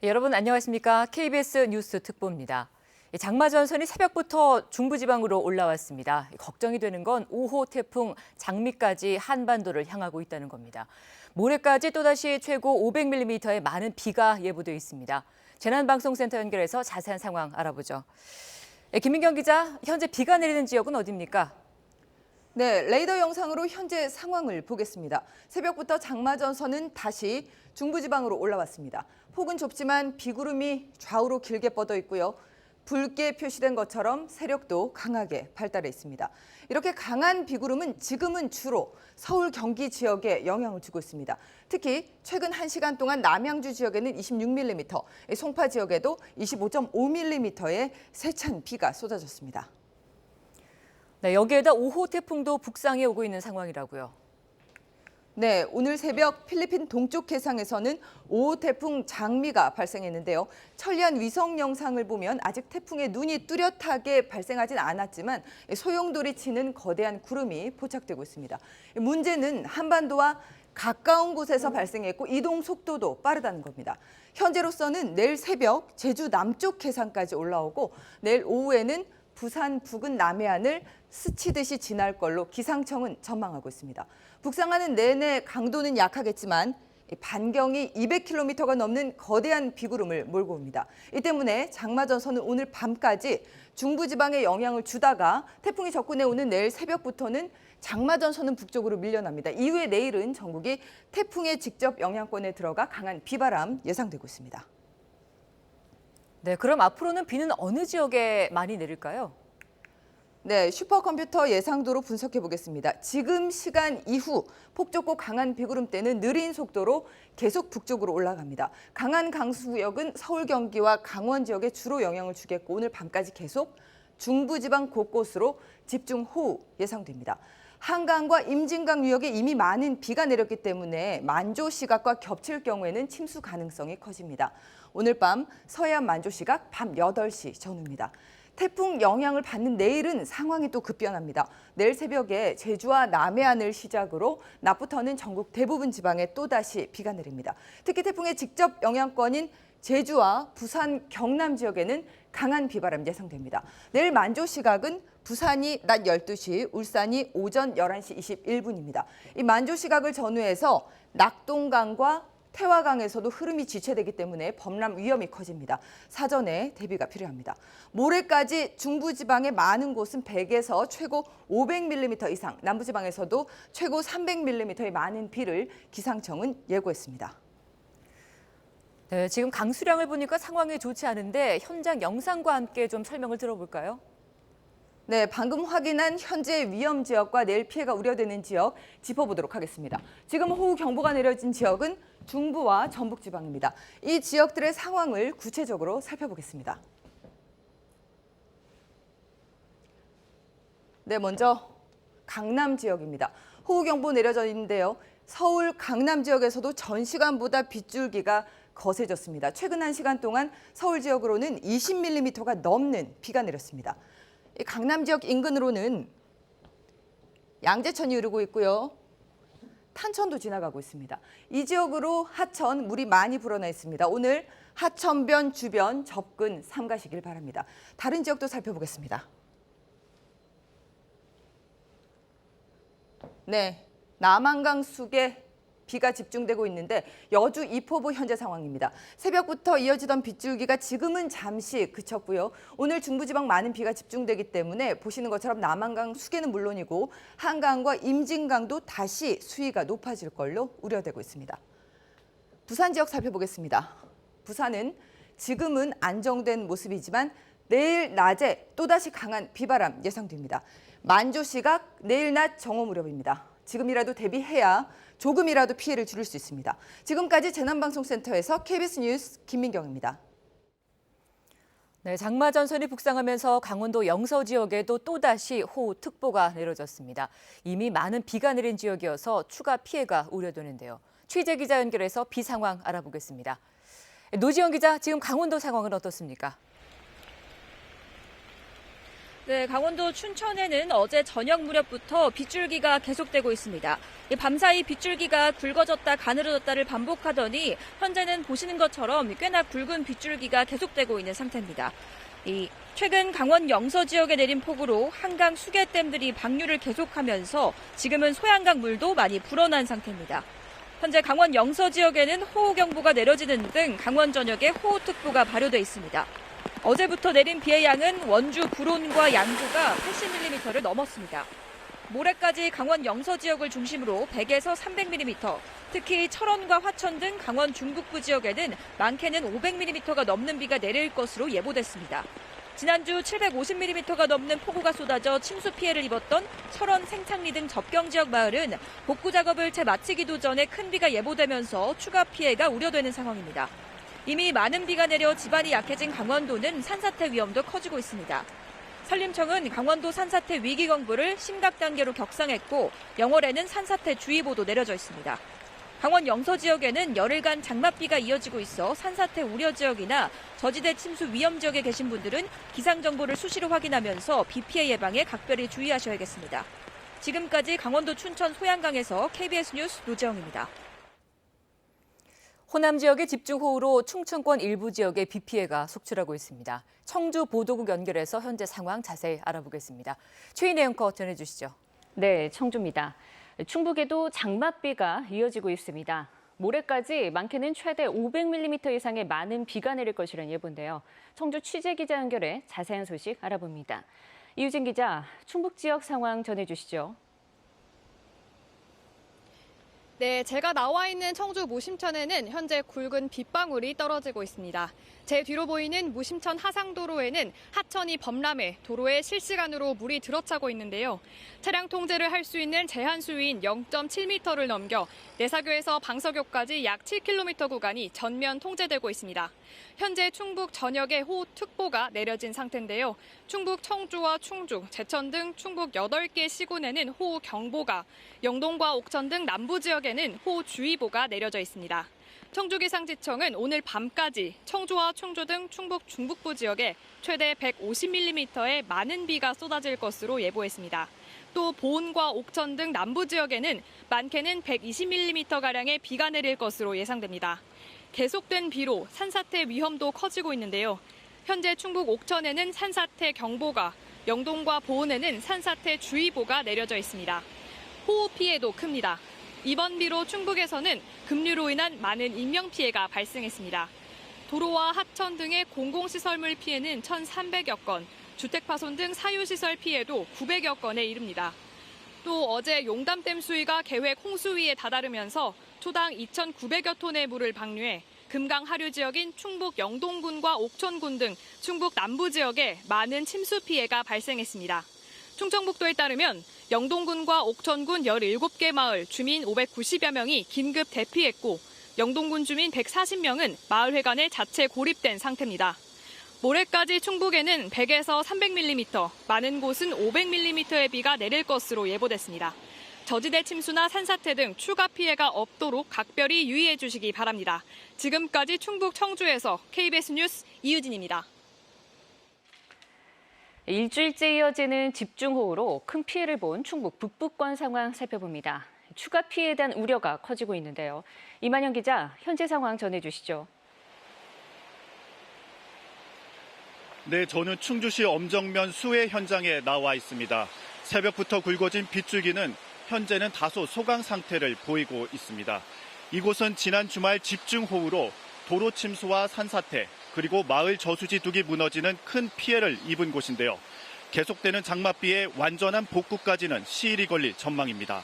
여러분 안녕하십니까? KBS 뉴스 특보입니다. 장마 전선이 새벽부터 중부지방으로 올라왔습니다. 걱정이 되는 건 5호 태풍 장미까지 한반도를 향하고 있다는 겁니다. 모레까지 또다시 최고 500mm의 많은 비가 예보돼 있습니다. 재난방송센터 연결해서 자세한 상황 알아보죠. 김민경 기자, 현재 비가 내리는 지역은 어디입니까? 네, 레이더 영상으로 현재 상황을 보겠습니다. 새벽부터 장마 전선은 다시 중부지방으로 올라왔습니다. 폭은 좁지만 비구름이 좌우로 길게 뻗어 있고요. 붉게 표시된 것처럼 세력도 강하게 발달해 있습니다. 이렇게 강한 비구름은 지금은 주로 서울, 경기 지역에 영향을 주고 있습니다. 특히 최근 1시간 동안 남양주 지역에는 26mm, 송파 지역에도 25.5mm의 세찬 비가 쏟아졌습니다. 네, 여기에다 5호 태풍도 북상해 오고 있는 상황이라고요. 네, 오늘 새벽 필리핀 동쪽 해상에서는 5호 태풍 장미가 발생했는데요. 천리안 위성 영상을 보면 아직 태풍의 눈이 뚜렷하게 발생하진 않았지만 소용돌이 치는 거대한 구름이 포착되고 있습니다. 문제는 한반도와 가까운 곳에서 발생했고 이동 속도도 빠르다는 겁니다. 현재로서는 내일 새벽 제주 남쪽 해상까지 올라오고 내일 오후에는 부산 부근 남해안을 스치듯이 지날 걸로 기상청은 전망하고 있습니다. 북상하는 내내 강도는 약하겠지만 반경이 200km가 넘는 거대한 비구름을 몰고 옵니다. 이 때문에 장마 전선은 오늘 밤까지 중부지방에 영향을 주다가 태풍이 접근해 오는 내일 새벽부터는 장마 전선은 북쪽으로 밀려납니다. 이후에 내일은 전국이 태풍의 직접 영향권에 들어가 강한 비바람 예상되고 있습니다. 네, 그럼 앞으로는 비는 어느 지역에 많이 내릴까요? 네, 슈퍼컴퓨터 예상도로 분석해 보겠습니다. 지금 시간 이후 폭좁고 강한 비구름대는 느린 속도로 계속 북쪽으로 올라갑니다. 강한 강수구역은 서울, 경기와 강원 지역에 주로 영향을 주겠고 오늘 밤까지 계속 중부지방 곳곳으로 집중호우 예상됩니다. 한강과 임진강 유역에 이미 많은 비가 내렸기 때문에 만조시각과 겹칠 경우에는 침수 가능성이 커집니다. 오늘 밤 서해안 만조시각 밤 8시 전후입니다. 태풍 영향을 받는 내일은 상황이 또 급변합니다. 내일 새벽에 제주와 남해안을 시작으로 낮부터는 전국 대부분 지방에 또다시 비가 내립니다. 특히 태풍의 직접 영향권인 제주와 부산, 경남 지역에는 강한 비바람 예상됩니다. 내일 만조 시각은 부산이 낮 12시, 울산이 오전 11시 21분입니다. 이 만조 시각을 전후해서 낙동강과 태화강에서도 흐름이 지체되기 때문에 범람 위험이 커집니다. 사전에 대비가 필요합니다. 모레까지 중부지방의 많은 곳은 100에서 최고 500mm 이상, 남부지방에서도 최고 300mm의 많은 비를 기상청은 예고했습니다. 네, 지금 강수량을 보니까 상황이 좋지 않은데 현장 영상과 함께 좀 설명을 들어볼까요? 네, 방금 확인한 현재 위험 지역과 내일 피해가 우려되는 지역 짚어보도록 하겠습니다. 지금 호우 경보가 내려진 지역은 중부와 전북 지방입니다. 이 지역들의 상황을 구체적으로 살펴보겠습니다. 네, 먼저 강남 지역입니다. 호우 경보 내려져 있는데요. 서울, 강남 지역에서도 전 시간보다 빗줄기가 거세졌습니다. 최근 1시간 동안 서울 지역으로는 20mm가 넘는 비가 내렸습니다. 강남 지역 인근으로는 양재천이 흐르고 있고요. 탄천도 지나가고 있습니다. 이 지역으로 하천 물이 많이 불어나 있습니다. 오늘 하천변 주변 접근 삼가시길 바랍니다. 다른 지역도 살펴보겠습니다. 네, 남한강 수계 비가 집중되고 있는데 여주 이포부 현재 상황입니다. 새벽부터 이어지던 빗줄기가 지금은 잠시 그쳤고요. 오늘 중부지방 많은 비가 집중되기 때문에 보시는 것처럼 남한강 수계는 물론이고 한강과 임진강도 다시 수위가 높아질 걸로 우려되고 있습니다. 부산 지역 살펴보겠습니다. 부산은 지금은 안정된 모습이지만 내일 낮에 또다시 강한 비바람 예상됩니다. 만조시각 내일 낮 정오 무렵입니다. 지금이라도 대비해야 조금이라도 피해를 줄일 수 있습니다. 지금까지 재난방송센터에서 KBS 뉴스 김민경입니다. 네, 장마 전선이 북상하면서 강원도 영서 지역에도 또다시 호우특보가 내려졌습니다. 이미 많은 비가 내린 지역이어서 추가 피해가 우려되는데요. 취재 기자 연결해서 비 상황 알아보겠습니다. 노지영 기자, 지금 강원도 상황은 어떻습니까? 네, 강원도 춘천에는 어제 저녁 무렵부터 빗줄기가 계속되고 있습니다. 밤사이 빗줄기가 굵어졌다 가늘어졌다를 반복하더니 현재는 보시는 것처럼 꽤나 굵은 빗줄기가 계속되고 있는 상태입니다. 최근 강원 영서 지역에 내린 폭우로 한강 수계댐들이 방류를 계속하면서 지금은 소양강 물도 많이 불어난 상태입니다. 현재 강원 영서 지역에는 호우경보가 내려지는 등 강원 전역에 호우특보가 발효돼 있습니다. 어제부터 내린 비의 양은 원주 불온과 양구가 80mm를 넘었습니다. 모레까지 강원 영서 지역을 중심으로 100에서 300mm, 특히 철원과 화천 등 강원 중북부 지역에는 많게는 500mm가 넘는 비가 내릴 것으로 예보됐습니다. 지난주 750mm가 넘는 폭우가 쏟아져 침수 피해를 입었던 철원, 생창리 등 접경 지역 마을은 복구 작업을 채 마치기도 전에 큰 비가 예보되면서 추가 피해가 우려되는 상황입니다. 이미 많은 비가 내려 지반이 약해진 강원도는 산사태 위험도 커지고 있습니다. 산림청은 강원도 산사태 위기경보를 심각 단계로 격상했고 영월에는 산사태 주의보도 내려져 있습니다. 강원 영서 지역에는 열흘간 장맛비가 이어지고 있어 산사태 우려 지역이나 저지대 침수 위험 지역에 계신 분들은 기상정보를 수시로 확인하면서 비 피해 예방에 각별히 주의하셔야겠습니다. 지금까지 강원도 춘천 소양강에서 KBS 뉴스 노재영입니다. 호남 지역의 집중호우로 충청권 일부 지역에 비 피해가 속출하고 있습니다. 청주 보도국 연결해서 현재 상황 자세히 알아보겠습니다. 최인혜 앵커 전해주시죠. 네, 청주입니다. 충북에도 장맛비가 이어지고 있습니다. 모레까지 많게는 최대 500mm 이상의 많은 비가 내릴 것이라는 예보인데요. 청주 취재기자 연결해 자세한 소식 알아봅니다. 이유진 기자, 충북 지역 상황 전해주시죠. 네, 제가 나와 있는 청주 무심천에는 현재 굵은 빗방울이 떨어지고 있습니다. 제 뒤로 보이는 무심천 하상도로에는 하천이 범람해 도로에 실시간으로 물이 들어차고 있는데요. 차량 통제를 할 수 있는 제한 수위인 0.7m를 넘겨 내사교에서 방서교까지 약 7km 구간이 전면 통제되고 있습니다. 현재 충북 전역에 호우특보가 내려진 상태인데요. 충북 청주와 충주, 제천 등 충북 8개 시군에는 호우경보가, 영동과 옥천 등 남부 지역에는 호우주의보가 내려져 있습니다. 청주기상지청은 오늘 밤까지 청주와 충주 등 충북 중북부 지역에 최대 150mm의 많은 비가 쏟아질 것으로 예보했습니다. 또 보은과 옥천 등 남부 지역에는 많게는 120mm가량의 비가 내릴 것으로 예상됩니다. 계속된 비로 산사태 위험도 커지고 있는데요. 현재 충북 옥천에는 산사태 경보가, 영동과 보은에는 산사태 주의보가 내려져 있습니다. 호우 피해도 큽니다. 이번 비로 충북에서는 급류로 인한 많은 인명피해가 발생했습니다. 도로와 하천 등의 공공시설물 피해는 1,300여 건, 주택 파손 등 사유시설 피해도 900여 건에 이릅니다. 또 어제 용담댐 수위가 계획 홍수위에 다다르면서 초당 2,900여 톤의 물을 방류해 금강 하류 지역인 충북 영동군과 옥천군 등 충북 남부 지역에 많은 침수 피해가 발생했습니다. 충청북도에 따르면 영동군과 옥천군 17개 마을 주민 590여 명이 긴급 대피했고 영동군 주민 140명은 마을회관에 자체 고립된 상태입니다. 모레까지 충북에는 100에서 300mm, 많은 곳은 500mm의 비가 내릴 것으로 예보됐습니다. 저지대 침수나 산사태 등 추가 피해가 없도록 각별히 유의해 주시기 바랍니다. 지금까지 충북 청주에서 KBS 뉴스 이유진입니다. 일주일째 이어지는 집중호우로 큰 피해를 본 충북 북부권 상황 살펴봅니다. 추가 피해에 대한 우려가 커지고 있는데요. 이만영 기자, 현재 상황 전해주시죠. 네, 저는 충주시 엄정면 수해 현장에 나와 있습니다. 새벽부터 굵어진 빗줄기는 현재는 다소 소강 상태를 보이고 있습니다. 이곳은 지난 주말 집중호우로 도로 침수와 산사태, 그리고 마을 저수지 둑이 무너지는 큰 피해를 입은 곳인데요. 계속되는 장맛비에 완전한 복구까지는 시일이 걸릴 전망입니다.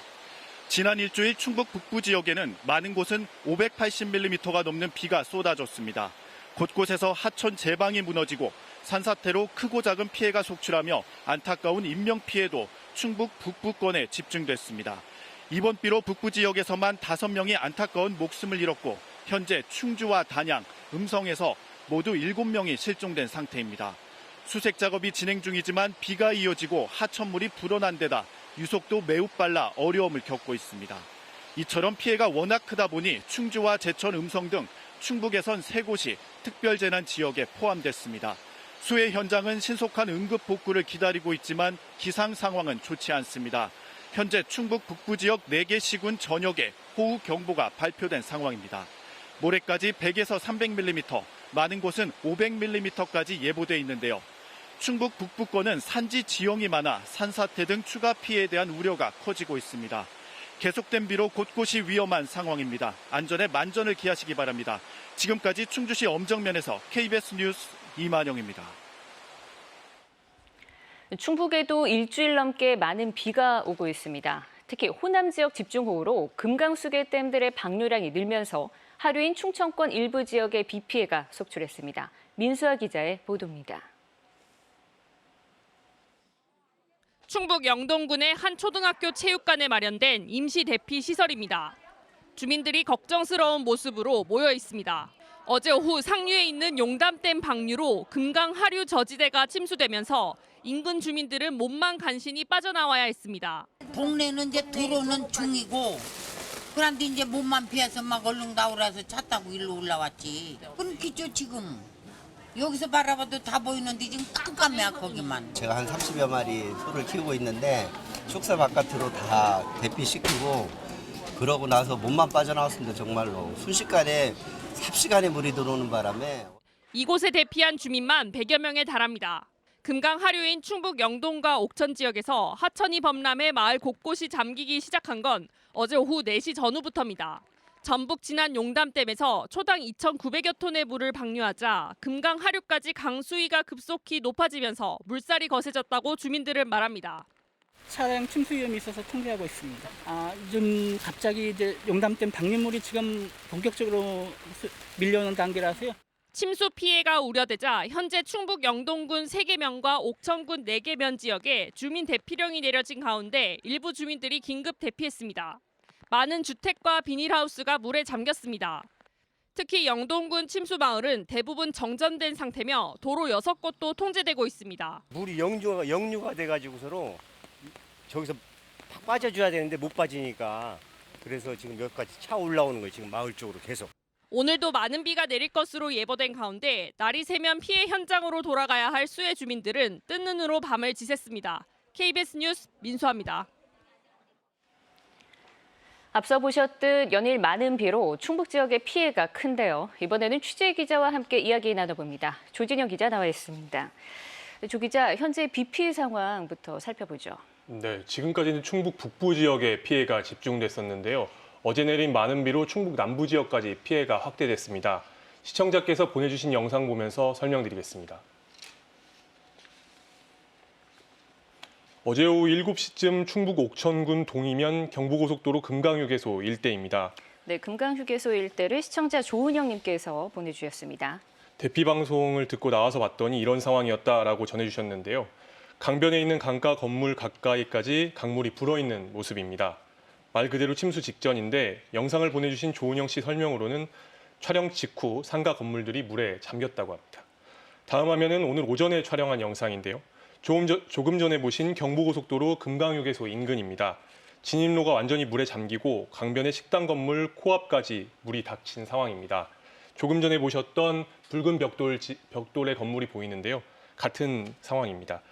지난 일주일 충북 북부 지역에는 많은 곳은 580mm가 넘는 비가 쏟아졌습니다. 곳곳에서 하천 제방이 무너지고 산사태로 크고 작은 피해가 속출하며 안타까운 인명피해도 충북 북부권에 집중됐습니다. 이번 비로 북부 지역에서만 5명이 안타까운 목숨을 잃었고 현재 충주와 단양, 음성에서 모두 7명이 실종된 상태입니다. 수색 작업이 진행 중이지만 비가 이어지고 하천물이 불어난 데다 유속도 매우 빨라 어려움을 겪고 있습니다. 이처럼 피해가 워낙 크다 보니 충주와 제천, 음성 등 충북에선 3곳이 특별재난 지역에 포함됐습니다. 수해 현장은 신속한 응급 복구를 기다리고 있지만 기상 상황은 좋지 않습니다. 현재 충북 북부 지역 4개 시군 전역에 호우 경보가 발표된 상황입니다. 모레까지 100에서 300mm, 많은 곳은 500mm까지 예보돼 있는데요. 충북 북부권은 산지 지형이 많아 산사태 등 추가 피해에 대한 우려가 커지고 있습니다. 계속된 비로 곳곳이 위험한 상황입니다. 안전에 만전을 기하시기 바랍니다. 지금까지 충주시 엄정면에서 KBS 뉴스 이만영입니다. 충북에도 일주일 넘게 많은 비가 오고 있습니다. 특히 호남 지역 집중호우로 금강수계 댐들의 방류량이 늘면서 하루인 충청권 일부 지역에 비 피해가 속출했습니다. 민수아 기자의 보도입니다. 충북 영동군의 한 초등학교 체육관에 마련된 임시 대피 시설입니다. 주민들이 걱정스러운 모습으로 모여 있습니다. 어제 오후 상류에 있는 용담댐 방류로 금강 하류 저지대가 침수되면서 인근 주민들은 몸만 간신히 빠져나와야 했습니다. 동네는 이제 들어오는 중이고 그런데 이제 몸만 피해서 막 얼른 나오라서 차 타고 일로 올라왔지. 끊기죠 지금. 여기서 바라봐도 다 보이는데 지금 깜깜해 거기만. 제가 한 30여 마리 소를 키우고 있는데 축사 바깥으로 다 대피시키고 그러고 나서 몸만 빠져나왔습니다. 정말로 순식간에 삽시간에 물이 들어오는 바람에. 이곳에 대피한 주민만 100여 명에 달합니다. 금강 하류인 충북 영동과 옥천 지역에서 하천이 범람해 마을 곳곳이 잠기기 시작한 건 어제 오후 4시 전후부터입니다. 전북 진안 용담댐에서 초당 2,900여 톤의 물을 방류하자 금강 하류까지 강수위가 급속히 높아지면서 물살이 거세졌다고 주민들은 말합니다. 차량 침수 위험이 있어서 통제하고 있습니다. 요즘 갑자기 이제 용담댐 방류물이 지금 본격적으로 밀려오는 단계라서요. 침수 피해가 우려되자 현재 충북 영동군 3개 면과 옥천군 4개 면 지역에 주민 대피령이 내려진 가운데 일부 주민들이 긴급 대피했습니다. 많은 주택과 비닐하우스가 물에 잠겼습니다. 특히 영동군 침수마을은 대부분 정전된 상태며 도로 6곳도 통제되고 있습니다. 물이 역류가 돼가지고 서로 저기서 팍 빠져줘야 되는데 못 빠지니까 그래서 지금 몇 가지 차 올라오는 거예요. 지금 마을 쪽으로 계속. 오늘도 많은 비가 내릴 것으로 예보된 가운데 날이 새면 피해 현장으로 돌아가야 할 수해 주민들은 뜬 눈으로 밤을 지샜습니다. KBS 뉴스 민수아입니다. 앞서 보셨듯 연일 많은 비로 충북 지역의 피해가 큰데요. 이번에는 취재 기자와 함께 이야기 나눠봅니다. 조진영 기자 나와 있습니다. 조 기자, 현재 비 피해 상황부터 살펴보죠. 네, 지금까지는 충북 북부 지역에 피해가 집중됐었는데요. 어제 내린 많은 비로 충북 남부 지역까지 피해가 확대됐습니다. 시청자께서 보내주신 영상 보면서 설명드리겠습니다. 어제 오후 7시쯤 충북 옥천군 동이면 경부고속도로 금강휴게소 일대입니다. 네, 금강휴게소 일대를 시청자 조은영님께서 보내주셨습니다. 대피 방송을 듣고 나와서 봤더니 이런 상황이었다라고 전해주셨는데요. 강변에 있는 강가 건물 가까이까지 강물이 불어있는 모습입니다. 말 그대로 침수 직전인데 영상을 보내주신 조은영 씨 설명으로는 촬영 직후 상가 건물들이 물에 잠겼다고 합니다. 다음 화면은 오늘 오전에 촬영한 영상인데요. 조금 전에 보신 경부고속도로 금강휴게소 인근입니다. 진입로가 완전히 물에 잠기고 강변의 식당 건물 코앞까지 물이 닥친 상황입니다. 조금 전에 보셨던 붉은 벽돌의 건물이 보이는데요. 같은 상황입니다.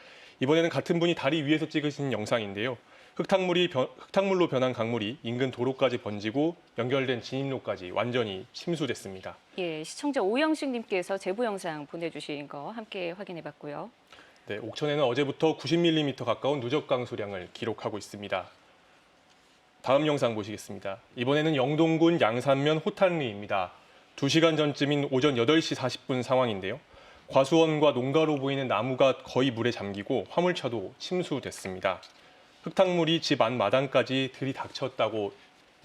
이번에는 같은 분이 다리 위에서 찍으신 영상인데요. 흙탕물로 변한 강물이 인근 도로까지 번지고 연결된 진입로까지 완전히 침수됐습니다. 예, 시청자 오영식님께서 제보 영상 보내주신 거 함께 확인해봤고요. 네, 옥천에는 어제부터 90mm 가까운 누적 강수량을 기록하고 있습니다. 다음 영상 보시겠습니다. 이번에는 영동군 양산면 호탄리입니다. 2시간 전쯤인 오전 8시 40분 상황인데요. 과수원과 농가로 보이는 나무가 거의 물에 잠기고 화물차도 침수됐습니다. 흙탕물이 집 안 마당까지 들이닥쳤다고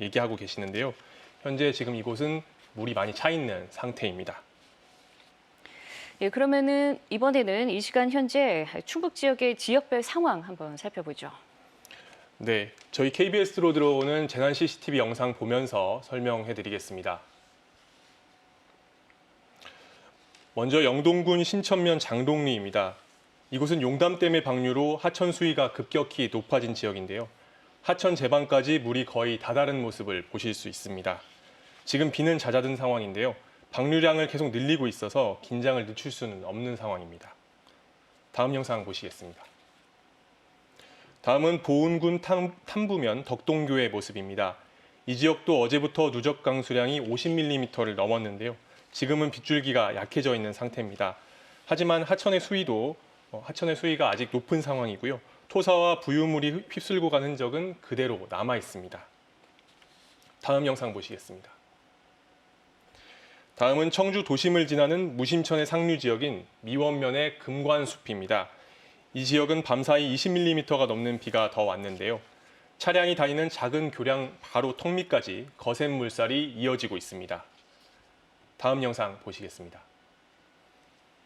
얘기하고 계시는데요. 현재 지금 이곳은 물이 많이 차 있는 상태입니다. 예, 그러면은 이번에는 이 시간 현재 충북 지역의 지역별 상황 한번 살펴보죠. 네, 저희 KBS로 들어오는 재난 CCTV 영상 보면서 설명해드리겠습니다. 먼저 영동군 신천면 장동리입니다. 이곳은 용담댐의 방류로 하천 수위가 급격히 높아진 지역인데요. 하천 제방까지 물이 거의 다다른 모습을 보실 수 있습니다. 지금 비는 잦아든 상황인데요. 방류량을 계속 늘리고 있어서 긴장을 늦출 수는 없는 상황입니다. 다음 영상 보시겠습니다. 다음은 보은군 탐부면 덕동교의 모습입니다. 이 지역도 어제부터 누적 강수량이 50mm를 넘었는데요. 지금은 빗줄기가 약해져 있는 상태입니다. 하지만 하천의 수위가 아직 높은 상황이고요. 토사와 부유물이 휩쓸고 간 흔적은 그대로 남아 있습니다. 다음 영상 보시겠습니다. 다음은 청주 도심을 지나는 무심천의 상류 지역인 미원면의 금관숲입니다. 이 지역은 밤사이 20mm가 넘는 비가 더 왔는데요. 차량이 다니는 작은 교량 바로 턱 밑까지 거센 물살이 이어지고 있습니다. 다음 영상 보시겠습니다.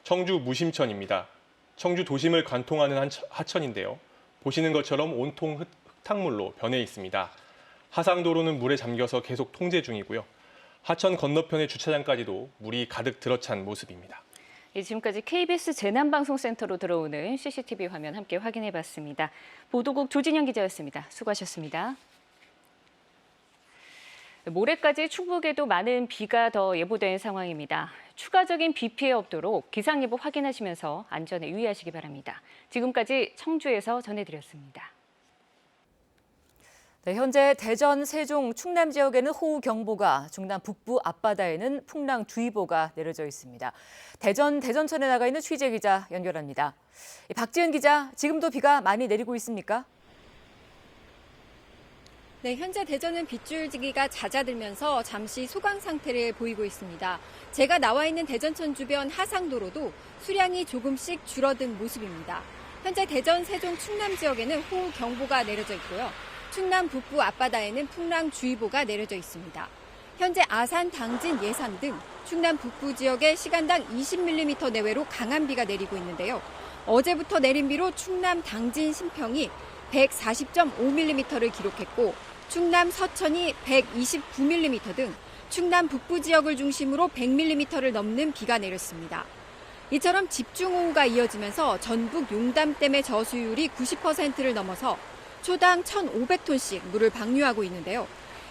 청주 무심천입니다. 청주 도심을 관통하는 하천인데요. 보시는 것처럼 온통 흙탕물로 변해 있습니다. 하상도로는 물에 잠겨서 계속 통제 중이고요. 하천 건너편의 주차장까지도 물이 가득 들어찬 모습입니다. 지금까지 KBS 재난방송센터로 들어오는 CCTV 화면 함께 확인해봤습니다. 보도국 조진영 기자였습니다. 수고하셨습니다. 모레까지 충북에도 많은 비가 더 예보된 상황입니다. 추가적인 비 피해 없도록 기상예보 확인하시면서 안전에 유의하시기 바랍니다. 지금까지 청주에서 전해드렸습니다. 네, 현재 대전, 세종, 충남 지역에는 호우경보가, 충남 북부 앞바다에는 풍랑주의보가 내려져 있습니다. 대전천에 나가 있는 취재기자 연결합니다. 박지은 기자, 지금도 비가 많이 내리고 있습니까? 네, 현재 대전은 빗줄기가 잦아들면서 잠시 소강 상태를 보이고 있습니다. 제가 나와 있는 대전천 주변 하상도로도 수량이 조금씩 줄어든 모습입니다. 현재 대전, 세종, 충남 지역에는 호우경보가 내려져 있고요. 충남 북부 앞바다에는 풍랑주의보가 내려져 있습니다. 현재 아산, 당진, 예산 등 충남 북부 지역에 시간당 20mm 내외로 강한 비가 내리고 있는데요. 어제부터 내린 비로 충남 당진 신평이 140.5mm를 기록했고 충남 서천이 129mm 등 충남 북부 지역을 중심으로 100mm를 넘는 비가 내렸습니다. 이처럼 집중호우가 이어지면서 전북 용담댐의 저수율이 90%를 넘어서 초당 1,500톤씩 물을 방류하고 있는데요.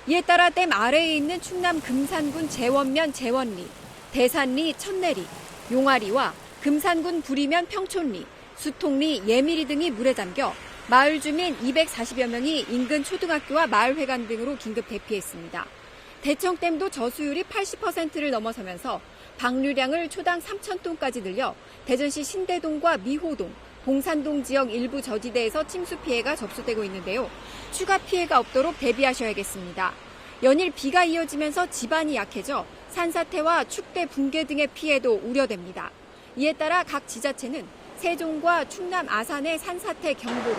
이에 따라 댐 아래에 있는 충남 금산군 재원면 재원리, 대산리 천내리, 용화리와 금산군 부리면 평촌리, 수통리 예미리 등이 물에 잠겨 마을 주민 240여 명이 인근 초등학교와 마을회관 등으로 긴급 대피했습니다. 대청댐도 저수율이 80%를 넘어서면서 방류량을 초당 3,000톤까지 늘려 대전시 신대동과 미호동, 봉산동 지역 일부 저지대에서 침수 피해가 접수되고 있는데요. 추가 피해가 없도록 대비하셔야겠습니다. 연일 비가 이어지면서 지반이 약해져 산사태와 축대 붕괴 등의 피해도 우려됩니다. 이에 따라 각 지자체는 세종과 충남 아산의 산사태 경보로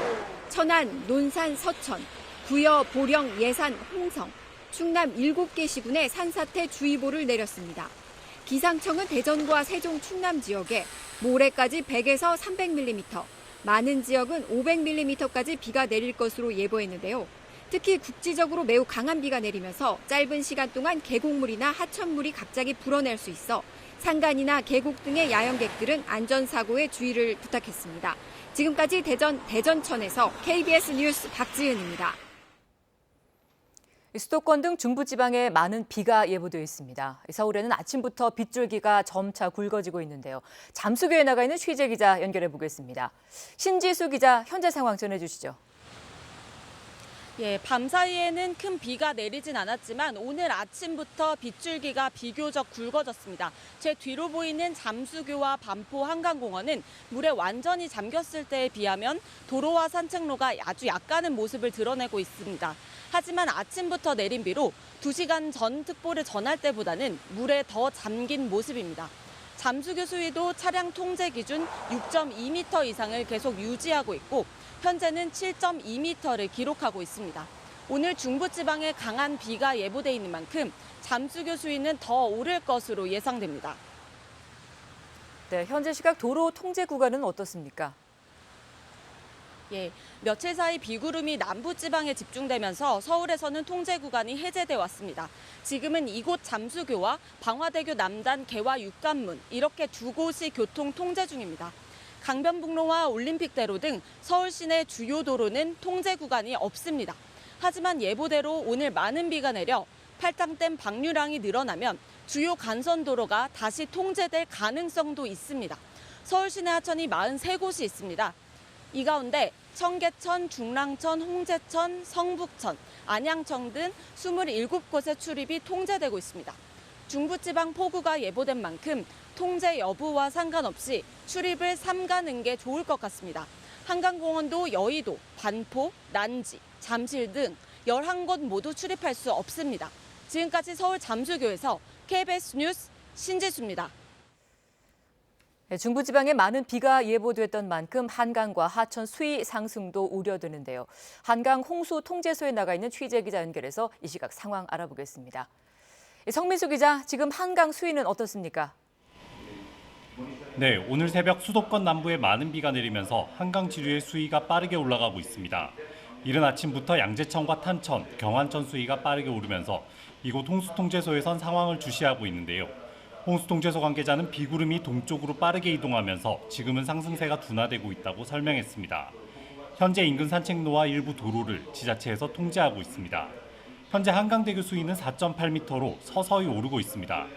천안, 논산, 서천, 부여, 보령, 예산, 홍성, 충남 7개 시군에 산사태 주의보를 내렸습니다. 기상청은 대전과 세종, 충남 지역에 모레까지 100에서 300mm, 많은 지역은 500mm까지 비가 내릴 것으로 예보했는데요. 특히 국지적으로 매우 강한 비가 내리면서 짧은 시간 동안 계곡물이나 하천물이 갑자기 불어날 수 있어 산간이나 계곡 등의 야영객들은 안전사고에 주의를 부탁했습니다. 지금까지 대전천에서 KBS 뉴스 박지은입니다. 수도권 등 중부지방에 많은 비가 예보되어 있습니다. 서울에는 아침부터 빗줄기가 점차 굵어지고 있는데요. 잠수교에 나가 있는 취재기자 연결해 보겠습니다. 신지수 기자, 현재 상황 전해주시죠. 예, 밤사이에는 큰 비가 내리진 않았지만 오늘 아침부터 빗줄기가 비교적 굵어졌습니다. 제 뒤로 보이는 잠수교와 반포 한강공원은 물에 완전히 잠겼을 때에 비하면 도로와 산책로가 아주 약가는 모습을 드러내고 있습니다. 하지만 아침부터 내린 비로 2시간 전 특보를 전할 때보다는 물에 더 잠긴 모습입니다. 잠수교 수위도 차량 통제 기준 6.2m 이상을 계속 유지하고 있고 현재는 7.2m를 기록하고 있습니다. 오늘 중부지방에 강한 비가 예보돼 있는 만큼 잠수교 수위는 더 오를 것으로 예상됩니다. 네, 현재 시각 도로 통제 구간은 어떻습니까? 예, 며칠 사이 비구름이 남부지방에 집중되면서 서울에서는 통제 구간이 해제돼 왔습니다. 지금은 이곳 잠수교와 방화대교 남단 개화 육관문 이렇게 두 곳이 교통 통제 중입니다. 강변북로와 올림픽대로 등 서울 시내 주요 도로는 통제 구간이 없습니다. 하지만 예보대로 오늘 많은 비가 내려 팔당댐 방류량이 늘어나면 주요 간선도로가 다시 통제될 가능성도 있습니다. 서울 시내 하천이 43곳이 있습니다. 이 가운데 청계천, 중랑천, 홍제천, 성북천, 안양천 등 27곳의 출입이 통제되고 있습니다. 중부지방 폭우가 예보된 만큼 통제 여부와 상관없이 출입을 삼가는 게 좋을 것 같습니다. 한강공원도 여의도, 반포, 난지, 잠실 등 11곳 모두 출입할 수 없습니다. 지금까지 서울 잠수교에서 KBS 뉴스 신지수입니다. 중부지방에 많은 비가 예보됐던 만큼 한강과 하천 수위 상승도 우려되는데요. 한강 홍수 통제소에 나가 있는 취재 기자 연결해서 이 시각 상황 알아보겠습니다. 성민수 기자, 지금 한강 수위는 어떻습니까? 네, 오늘 새벽 수도권 남부에 많은 비가 내리면서 한강 지류의 수위가 빠르게 올라가고 있습니다. 이른 아침부터 양재천과 탄천, 경안천 수위가 빠르게 오르면서 이곳 홍수통제소에선 상황을 주시하고 있는데요. 홍수통제소 관계자는 비구름이 동쪽으로 빠르게 이동하면서 지금은 상승세가 둔화되고 있다고 설명했습니다. 현재 인근 산책로와 일부 도로를 지자체에서 통제하고 있습니다. 현재 한강대교 수위는 4.8m로 서서히 오르고 있습니다.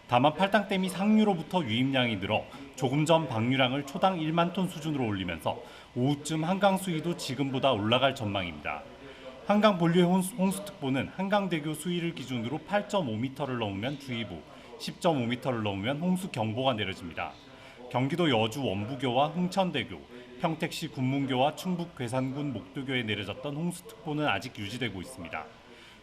다만 팔당댐이 상류로부터 유입량이 늘어 조금 전 방류량을 초당 1만 톤 수준으로 올리면서 오후쯤 한강 수위도 지금보다 올라갈 전망입니다. 한강 본류의 홍수특보는 한강대교 수위를 기준으로 8.5m를 넘으면 주의보, 10.5m를 넘으면 홍수경보가 내려집니다. 경기도 여주 원부교와 흥천대교, 평택시 군문교와 충북 괴산군 목도교에 내려졌던 홍수특보는 아직 유지되고 있습니다.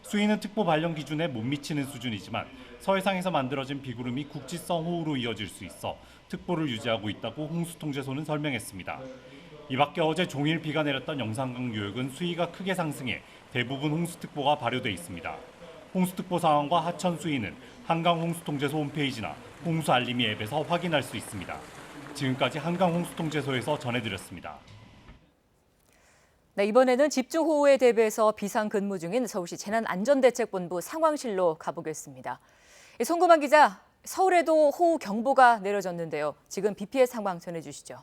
수위는 특보 발령 기준에 못 미치는 수준이지만 서해상에서 만들어진 비구름이 국지성 호우로 이어질 수 있어 특보를 유지하고 있다고 홍수통제소는 설명했습니다. 이 밖에 어제 종일 비가 내렸던 영산강 유역은 수위가 크게 상승해 대부분 홍수특보가 발효돼 있습니다. 홍수특보 상황과 하천 수위는 한강 홍수통제소 홈페이지나 홍수알림이 앱에서 확인할 수 있습니다. 지금까지 한강 홍수통제소에서 전해드렸습니다. 네, 이번에는 집중호우에 대비해서 비상근무 중인 서울시 재난안전대책본부 상황실로 가보겠습니다. 송구만 기자, 서울에도 호우 경보가 내려졌는데요. 지금 비 피해 상황 전해주시죠.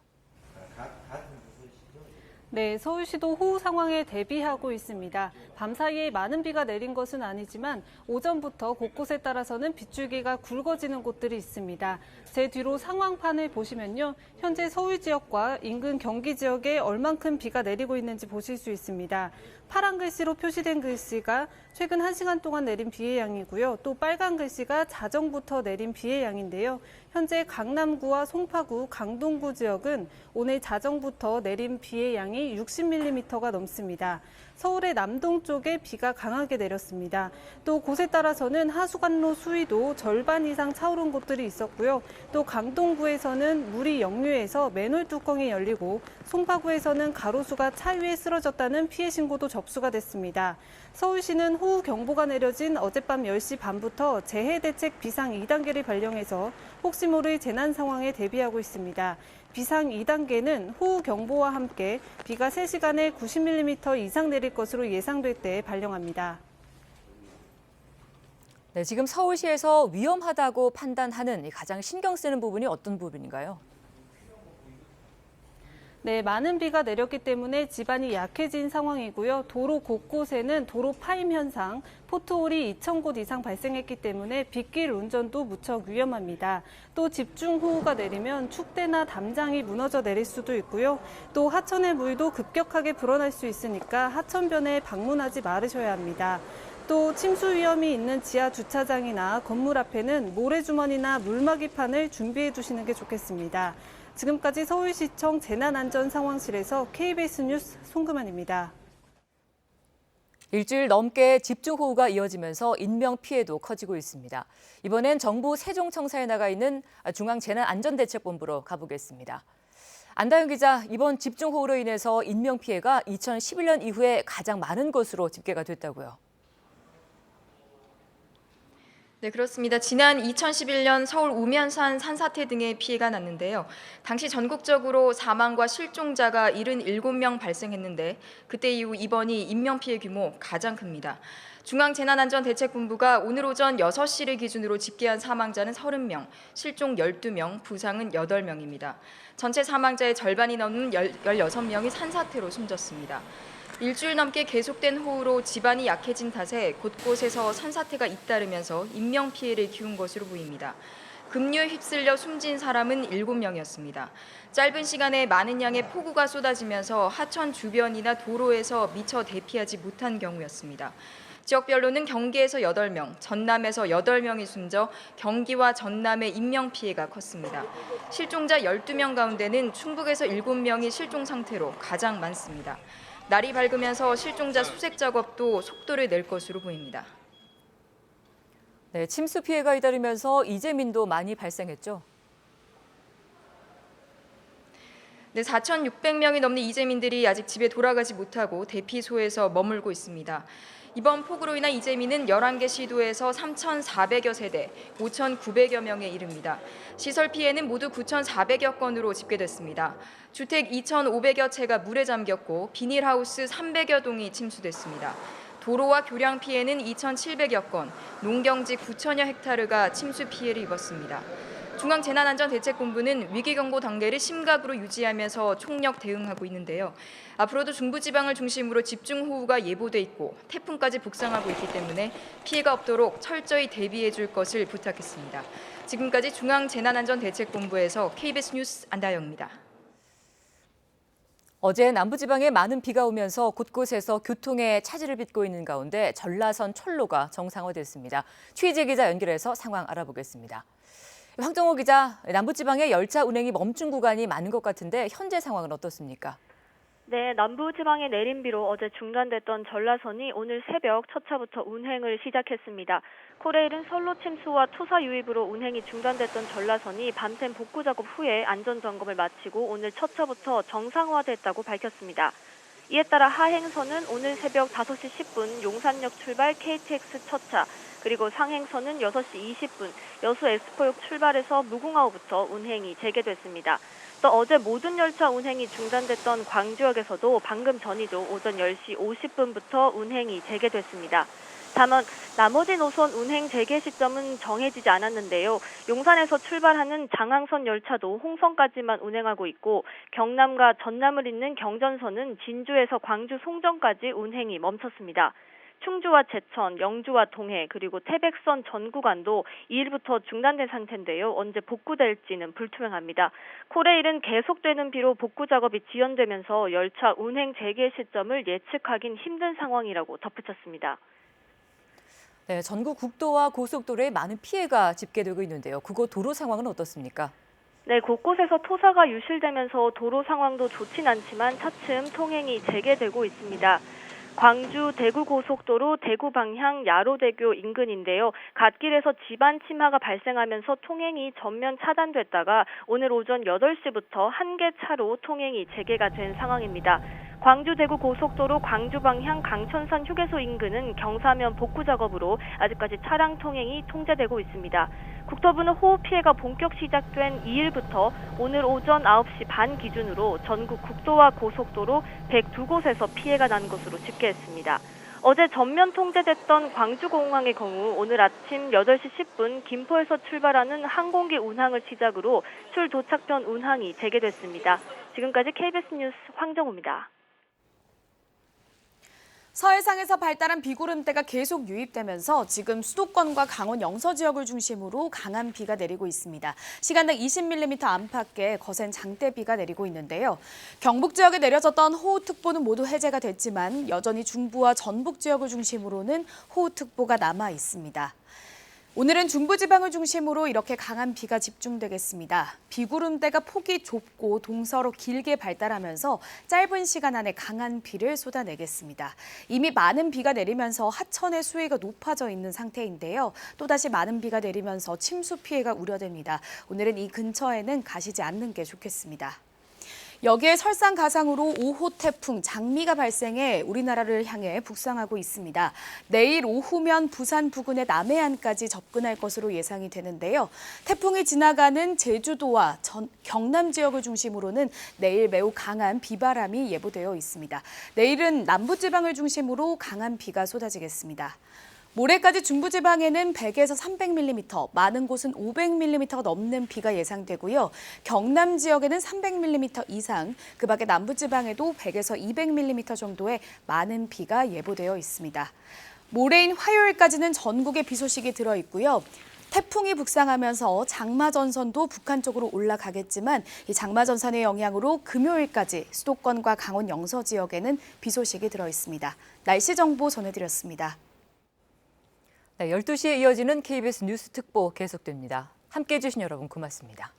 네, 서울시도 호우 상황에 대비하고 있습니다. 밤사이에 많은 비가 내린 것은 아니지만 오전부터 곳곳에 따라서는 빗줄기가 굵어지는 곳들이 있습니다. 제 뒤로 상황판을 보시면요. 현재 서울 지역과 인근 경기 지역에 얼만큼 비가 내리고 있는지 보실 수 있습니다. 파란 글씨로 표시된 글씨가 최근 1시간 동안 내린 비의 양이고요. 또 빨간 글씨가 자정부터 내린 비의 양인데요. 현재 강남구와 송파구, 강동구 지역은 오늘 자정부터 내린 비의 양이 60mm가 넘습니다. 서울의 남동쪽에 비가 강하게 내렸습니다. 또 곳에 따라서는 하수관로 수위도 절반 이상 차오른 곳들이 있었고요. 또 강동구에서는 물이 역류해서 맨홀 뚜껑이 열리고 송파구에서는 가로수가 차 위에 쓰러졌다는 피해 신고도 접수가 됐습니다. 서울시는 호우 경보가 내려진 어젯밤 10시 반부터 재해대책 비상 2단계를 발령해서 혹시 모를 재난 상황에 대비하고 있습니다. 비상 2단계는 호우 경보와 함께 비가 3시간에 90mm 이상 내릴 것으로 예상될 때 발령합니다. 네, 지금 서울시에서 위험하다고 판단하는 가장 신경 쓰는 부분이 어떤 부분인가요? 네, 많은 비가 내렸기 때문에 지반이 약해진 상황이고요. 도로 곳곳에는 도로 파임 현상, 포트홀이 2,000곳 이상 발생했기 때문에 빗길 운전도 무척 위험합니다. 또 집중호우가 내리면 축대나 담장이 무너져 내릴 수도 있고요. 또 하천의 물도 급격하게 불어날 수 있으니까 하천변에 방문하지 말으셔야 합니다. 또 침수 위험이 있는 지하 주차장이나 건물 앞에는 모래주머니나 물막이판을 준비해 두시는 게 좋겠습니다. 지금까지 서울시청 재난안전상황실에서 KBS 뉴스 송금환입니다. 일주일 넘게 집중호우가 이어지면서 인명피해도 커지고 있습니다. 이번엔 정부 세종청사에 나가 있는 중앙재난안전대책본부로 가보겠습니다. 안다현 기자, 이번 집중호우로 인해서 인명피해가 2011년 이후에 가장 많은 것으로 집계가 됐다고요. 네, 그렇습니다. 지난 2011년 서울 우면산 산사태 등의 피해가 났는데요. 당시 전국적으로 사망과 실종자가 77명 발생했는데 그때 이후 이번이 인명피해 규모 가장 큽니다. 중앙재난안전대책본부가 오늘 오전 6시를 기준으로 집계한 사망자는 30명, 실종 12명, 부상은 8명입니다. 전체 사망자의 절반이 넘는 16명이 산사태로 숨졌습니다. 일주일 넘게 계속된 호우로 지반이 약해진 탓에 곳곳에서 산사태가 잇따르면서 인명피해를 키운 것으로 보입니다. 급류에 휩쓸려 숨진 사람은 7명이었습니다. 짧은 시간에 많은 양의 폭우가 쏟아지면서 하천 주변이나 도로에서 미처 대피하지 못한 경우였습니다. 지역별로는 경기에서 8명, 전남에서 8명이 숨져 경기와 전남의 인명피해가 컸습니다. 실종자 12명 가운데는 충북에서 7명이 실종 상태로 가장 많습니다. 날이 밝으면서 실종자 수색 작업도 속도를 낼 것으로 보입니다. 네, 침수 피해가 잇따르면서 이재민도 많이 발생했죠. 네, 4,600명이 넘는 이재민들이 아직 집에 돌아가지 못하고 대피소에서 머물고 있습니다. 이번 폭우로 인한 이재민은 11개 시도에서 3,400여 세대, 5,900여 명에 이릅니다. 시설 피해는 모두 9,400여 건으로 집계됐습니다. 주택 2,500여 채가 물에 잠겼고 비닐하우스 300여 동이 침수됐습니다. 도로와 교량 피해는 2,700여 건, 농경지 9천여 헥타르가 침수 피해를 입었습니다. 중앙재난안전대책본부는 위기경보 단계를 심각으로 유지하면서 총력 대응하고 있는데요. 앞으로도 중부지방을 중심으로 집중호우가 예보돼 있고 태풍까지 북상하고 있기 때문에 피해가 없도록 철저히 대비해 줄 것을 부탁했습니다. 지금까지 중앙재난안전대책본부에서 KBS 뉴스 안다영입니다. 어제 남부지방에 많은 비가 오면서 곳곳에서 교통에 차질을 빚고 있는 가운데 전라선 철로가 정상화됐습니다. 취재 기자 연결해서 상황 알아보겠습니다. 황정호 기자, 남부지방에 열차 운행이 멈춘 구간이 많은 것 같은데 현재 상황은 어떻습니까? 네, 남부지방의 내린 비로 어제 중단됐던 전라선이 오늘 새벽 첫 차부터 운행을 시작했습니다. 코레일은 선로 침수와 토사 유입으로 운행이 중단됐던 전라선이 밤샘 복구 작업 후에 안전점검을 마치고 오늘 첫 차부터 정상화됐다고 밝혔습니다. 이에 따라 하행선은 오늘 새벽 5시 10분 용산역 출발 KTX 첫 차, 그리고 상행선은 6시 20분 여수 엑스포역 출발해서 무궁화호부터 운행이 재개됐습니다. 또 어제 모든 열차 운행이 중단됐던 광주역에서도 방금 전이죠. 오전 10시 50분부터 운행이 재개됐습니다. 다만 나머지 노선 운행 재개 시점은 정해지지 않았는데요. 용산에서 출발하는 장항선 열차도 홍성까지만 운행하고 있고 경남과 전남을 잇는 경전선은 진주에서 광주 송정까지 운행이 멈췄습니다. 충주와 제천, 영주와 동해, 그리고 태백선 전 구간도 2일부터 중단된 상태인데요. 언제 복구될지는 불투명합니다. 코레일은 계속되는 비로 복구 작업이 지연되면서 열차 운행 재개 시점을 예측하긴 힘든 상황이라고 덧붙였습니다. 네, 전국 국도와 고속도로에 많은 피해가 집계되고 있는데요. 그곳 도로 상황은 어떻습니까? 네, 곳곳에서 토사가 유실되면서 도로 상황도 좋진 않지만 차츰 통행이 재개되고 있습니다. 광주 대구고속도로 대구 방향 야로대교 인근인데요. 갓길에서 지반 침하가 발생하면서 통행이 전면 차단됐다가 오늘 오전 8시부터 한 개 차로 통행이 재개가 된 상황입니다. 광주 대구 고속도로 광주 방향 강천산 휴게소 인근은 경사면 복구 작업으로 아직까지 차량 통행이 통제되고 있습니다. 국토부는 호우 피해가 본격 시작된 2일부터 오늘 오전 9시 반 기준으로 전국 국도와 고속도로 102곳에서 피해가 난 것으로 집계했습니다. 어제 전면 통제됐던 광주공항의 경우 오늘 아침 8시 10분 김포에서 출발하는 항공기 운항을 시작으로 출 도착편 운항이 재개됐습니다. 지금까지 KBS 뉴스 황정호입니다. 서해상에서 발달한 비구름대가 계속 유입되면서 지금 수도권과 강원 영서 지역을 중심으로 강한 비가 내리고 있습니다. 시간당 20mm 안팎의 거센 장대비가 내리고 있는데요. 경북 지역에 내려졌던 호우특보는 모두 해제가 됐지만 여전히 중부와 전북 지역을 중심으로는 호우특보가 남아 있습니다. 오늘은 중부지방을 중심으로 이렇게 강한 비가 집중되겠습니다. 비구름대가 폭이 좁고 동서로 길게 발달하면서 짧은 시간 안에 강한 비를 쏟아내겠습니다. 이미 많은 비가 내리면서 하천의 수위가 높아져 있는 상태인데요. 또다시 많은 비가 내리면서 침수 피해가 우려됩니다. 오늘은 이 근처에는 가시지 않는 게 좋겠습니다. 여기에 설상가상으로 5호 태풍 장미가 발생해 우리나라를 향해 북상하고 있습니다. 내일 오후면 부산 부근의 남해안까지 접근할 것으로 예상이 되는데요. 태풍이 지나가는 제주도와 경남 지역을 중심으로는 내일 매우 강한 비바람이 예보되어 있습니다. 내일은 남부지방을 중심으로 강한 비가 쏟아지겠습니다. 모레까지 중부지방에는 100에서 300mm, 많은 곳은 500mm가 넘는 비가 예상되고요. 경남 지역에는 300mm 이상, 그 밖에 남부지방에도 100에서 200mm 정도의 많은 비가 예보되어 있습니다. 모레인 화요일까지는 전국에 비 소식이 들어있고요. 태풍이 북상하면서 장마전선도 북한 쪽으로 올라가겠지만 이 장마전선의 영향으로 금요일까지 수도권과 강원 영서 지역에는 비 소식이 들어 있습니다. 날씨 정보 전해드렸습니다. 네, 12시에 이어지는 KBS 뉴스 특보 계속됩니다. 함께해 주신 여러분 고맙습니다.